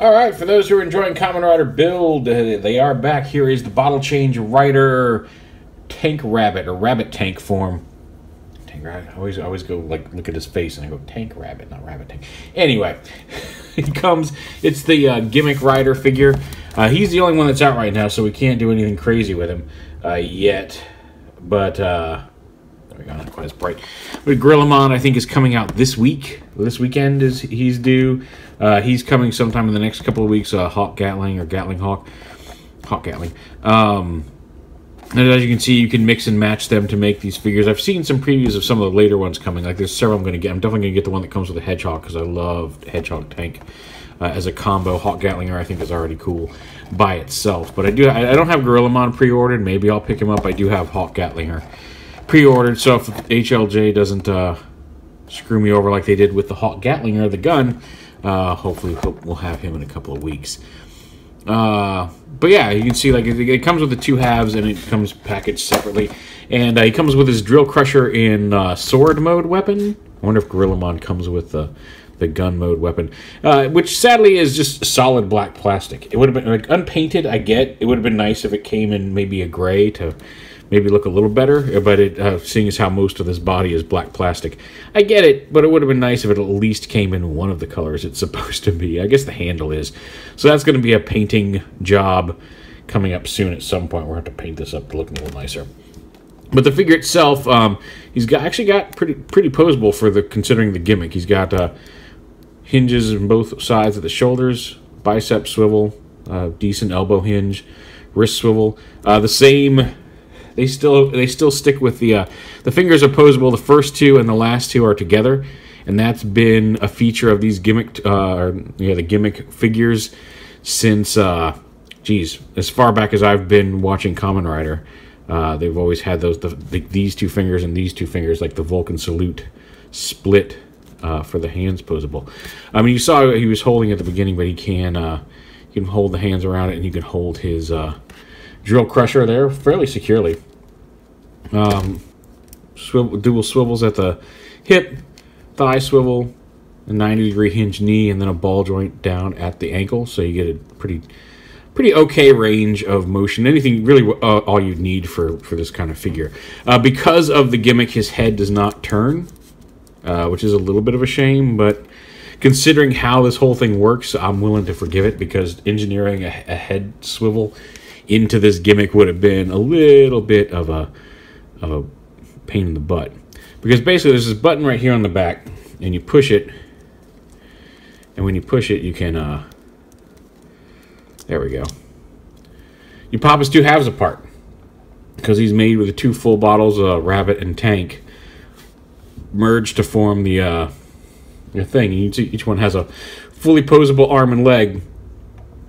All right, for those who are enjoying Kamen Rider Build, they are back. Here is the Bottle Change Rider Tank Rabbit, or RabbitTank form. Tank Rabbit. I always go like look at his face and I go Tank Rabbit, not RabbitTank. Anyway, it's the gimmick rider figure. He's the only one that's out right now, so we can't do anything crazy with him yet. But there we go, not quite as bright. But Grillamon, I think, is coming out this week. This weekend is he's due. He's coming sometime in the next couple of weeks. Hawk Gatling or Gatling Hawk, Hawk Gatling. And as you can see, you can mix and match them to make these figures. I've seen some previews of some of the later ones coming. Like there's several I'm going to get. I'm definitely going to get the one that comes with a Hedgehog because I love Hedgehog Tank as a combo. Hawk Gatlinger I think is already cool by itself. But I don't have Grillamon pre-ordered. Maybe I'll pick him up. I do have Hawk Gatlinger pre-ordered. So if HLJ doesn't screw me over like they did with the Hawk Gatlinger, the gun, hopefully we'll have him in a couple of weeks. But yeah, you can see like it comes with the two halves and it comes packaged separately. And he comes with his drill crusher in sword mode weapon. I wonder if Grillamon comes with the gun mode weapon, which sadly is just solid black plastic. It would have been like unpainted. I get it would have been nice if it came in maybe a gray to maybe look a little better, but it seeing as how most of this body is black plastic, I get it, but it would have been nice if it at least came in one of the colors it's supposed to be. I guess the handle is. So that's going to be a painting job coming up soon at some point. We're going to have to paint this up to look a little nicer. But the figure itself, he's actually got pretty posable for considering the gimmick. He's got hinges on both sides of the shoulders, bicep swivel, decent elbow hinge, wrist swivel. The same. They still stick with the fingers are posable. The first two and the last two are together, and that's been a feature of these the gimmick figures since as far back as I've been watching Kamen Rider. They've always had these two fingers and these two fingers, like the Vulcan salute split for the hands posable. I mean, you saw he was holding at the beginning, but he can hold the hands around it, and you can hold his drill crusher there fairly securely. Dual swivels at the hip, thigh swivel, a 90-degree hinge knee, and then a ball joint down at the ankle. So you get a pretty okay range of motion. Anything really all you need for this kind of figure. Because of the gimmick, his head does not turn, which is a little bit of a shame, but considering how this whole thing works, I'm willing to forgive it, because engineering a head swivel into this gimmick would have been a little bit of a pain in the butt. Because basically there's this button right here on the back, and you push it, and when you push it you can there we go, you pop his two halves apart, because he's made with the two full bottles of Rabbit and Tank merged to form the thing. And each one has a fully posable arm and leg.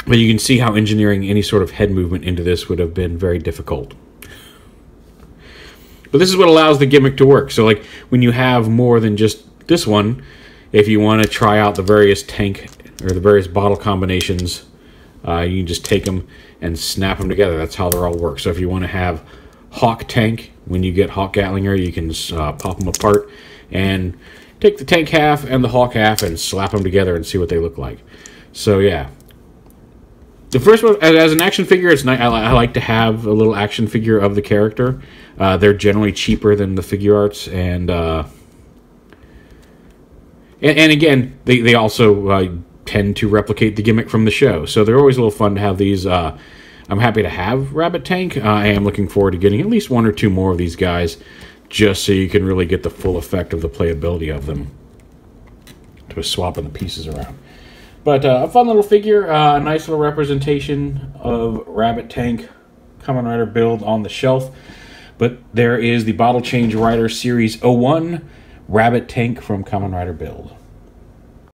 But you can see how engineering any sort of head movement into this would have been very difficult. But this is what allows the gimmick to work. So like when you have more than just this one, if you want to try out the various tank or the various bottle combinations, you can just take them and snap them together. That's how they all work. So if you want to have Hawk Tank, when you get Hawk Gatlinger, you can pop them apart and take the tank half and the Hawk half and slap them together and see what they look like. So yeah. The first one, as an action figure, it's nice. I like to have a little action figure of the character. They're generally cheaper than the figure arts, and again, they also tend to replicate the gimmick from the show. So they're always a little fun to have these. I'm happy to have RabbitTank. I am looking forward to getting at least one or two more of these guys, just so you can really get the full effect of the playability of them, to swapping the pieces around. But a fun little figure, a nice little representation of RabbitTank Kamen Rider Build on the shelf. But there is the Bottle Change Rider Series 01 RabbitTank from Kamen Rider Build.